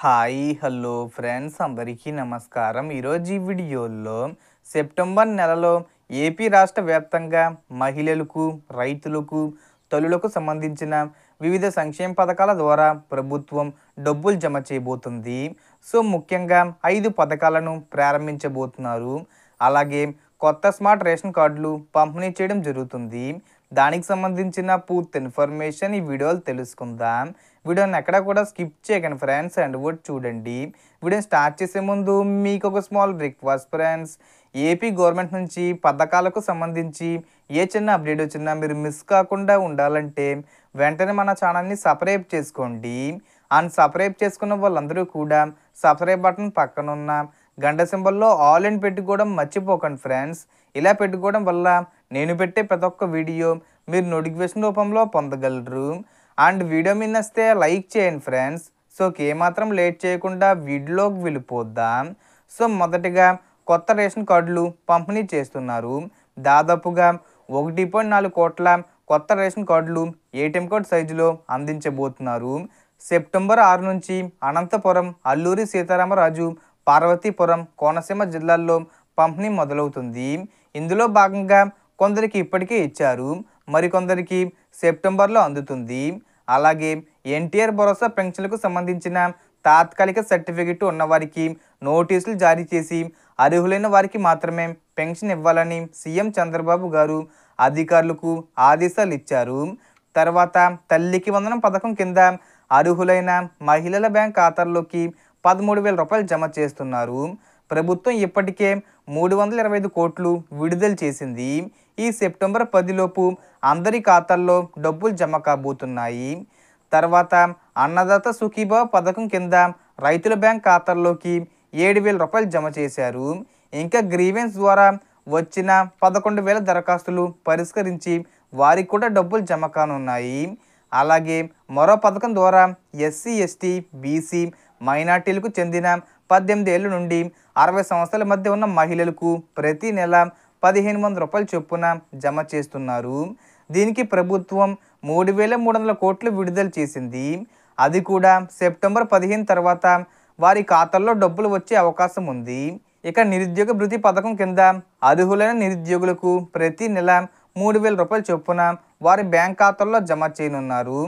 Hi hello friends అందరికీ నమస్కారం. ఈరోజు ఈ వీడియోలో సెప్టెంబర్ నెలలో ఏపీ రాష్ట్ర వ్యాప్తంగా మహిళలకు, రైతులకు, తల్లులకు సంబంధించిన వివిధ సంక్షేమ పథకాల ద్వారా ప్రభుత్వం డబ్బులు జమ చేయబోతుంది. సో ముఖ్యంగా 5 పథకాలను ప్రారంభించబోతున్నారు. అలాగే కొత్త స్మార్ట్ రేషన్ కార్డులు పంపిణీ చేయడం జరుగుతుంది. దానికి సంబంధించిన పూర్తి ఇన్ఫర్మేషన్ ఈ వీడియోలో తెలుసుకుందాం. వీడియోని ఎక్కడ కూడా స్కిప్ చేయకండి ఫ్రెండ్స్, అండ్ కూడా చూడండి. వీడియోని స్టార్ట్ చేసే ముందు మీకు ఒక small request friends, AP government నుంచి పథకాలకు సంబంధించి ఏ చిన్న అప్డేట్ వచ్చినా మీరు మిస్ కాకుండా ఉండాలంటే వెంటనే మన ఛానల్ని సబ్స్క్రైబ్ చేసుకోండి. అండ్ సబ్స్క్రైబ్ చేసుకున్న వాళ్ళందరూ కూడా సబ్స్క్రైబ్ బటన్ పక్కన ఉన్న గంట సింబల్లో ఆల్ అని పెట్టుకోవడం మర్చిపోకండి ఫ్రెండ్స్. ఇలా పెట్టుకోవడం వల్ల నేను పెట్టే ప్రతి ఒక్క వీడియో మీరు నోటిఫికేషన్ రూపంలో పొందగలరు. అండ్ వీడియో మీద నచ్చితే లైక్ చేయండి ఫ్రెండ్స్. సో ఏమాత్రం లేట్ చేయకుండా వీడియోలోకి వెళ్ళిపోద్దాం. సో మొదటిగా కొత్త రేషన్ కార్డులు పంపిణీ చేస్తున్నారు. దాదాపుగా 1.4 కోట్ల కొత్త రేషన్ కార్డులు ఏటీఎం కార్డు సైజులో అందించబోతున్నారు. సెప్టెంబర్ 6 నుంచి అనంతపురం, అల్లూరి సీతారామరాజు, పార్వతీపురం, కోనసీమ జిల్లాల్లో పంపిణీ మొదలవుతుంది. ఇందులో భాగంగా కొందరికి ఇప్పటికే ఇచ్చారు, మరికొందరికి సెప్టెంబర్లో అందుతుంది. అలాగే ఎన్టీఆర్ భరోసా పెన్షన్లకు సంబంధించిన తాత్కాలిక సర్టిఫికెట్ ఉన్నవారికి నోటీసులు జారీ చేసి అర్హులైన వారికి మాత్రమే పెన్షన్ ఇవ్వాలని సీఎం చంద్రబాబు గారు అధికారులకు ఆదేశాలు ఇచ్చారు. తర్వాత తల్లికి వందనం పథకం కింద అర్హులైన మహిళల బ్యాంక్ ఖాతాల్లోకి 13,000 రూపాయలు జమ చేస్తున్నారు. ప్రభుత్వం ఇప్పటికే 325 కోట్లు విడుదల చేసింది. ఈ సెప్టెంబర్ 10 లోపు అందరి ఖాతాల్లో డబ్బులు జమ కాబోతున్నాయి. తర్వాత అన్నదాత సుఖీభావ పథకం కింద రైతుల బ్యాంక్ ఖాతాల్లోకి 7,000 రూపాయలు జమ చేశారు. ఇంకా గ్రీవెన్స్ ద్వారా వచ్చిన 11,000 దరఖాస్తులు పరిష్కరించి వారికి కూడా డబ్బులు జమ కానున్నాయి. అలాగే మరో పథకం ద్వారా ఎస్సీ, ఎస్టీ, బీసీ, మైనార్టీలకు చెందిన 18 ఏళ్ళ నుండి 60 సంవత్సరాల మధ్య ఉన్న మహిళలకు ప్రతి నెల 1,500 రూపాయల చొప్పున జమ చేస్తున్నారు. దీనికి ప్రభుత్వం 3,300 కోట్లు విడుదల చేసింది. అది కూడా సెప్టెంబర్ 15 తర్వాత వారి ఖాతాల్లో డబ్బులు వచ్చే అవకాశం ఉంది. ఇక నిరుద్యోగ భృతి పథకం కింద అర్హులైన నిరుద్యోగులకు ప్రతి నెల 3,000 రూపాయల చొప్పున వారి బ్యాంక్ ఖాతాల్లో జమ చేయనున్నారు.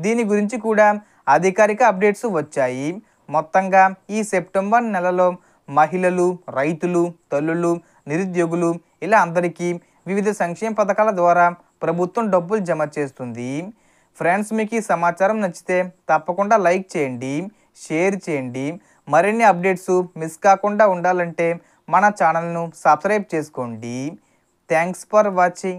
దీని గురించి కూడా అధికారిక అప్డేట్స్ వచ్చాయి. మొత్తంగా ఈ సెప్టెంబర్ నెలలో మహిళలు, రైతులు, తల్లులు, నిరుద్యోగులు ఇలా అందరికీ వివిధ సంక్షేమ పథకాల ద్వారా ప్రభుత్వం డబ్బులు జమ చేస్తుంది. ఫ్రెండ్స్, మీకు ఈ సమాచారం నచ్చితే తప్పకుండా లైక్ చేయండి, షేర్ చేయండి. మరిన్ని అప్డేట్స్ మిస్ కాకుండా ఉండాలంటే మన ఛానల్ను సబ్స్క్రైబ్ చేసుకోండి. Thanks for watching.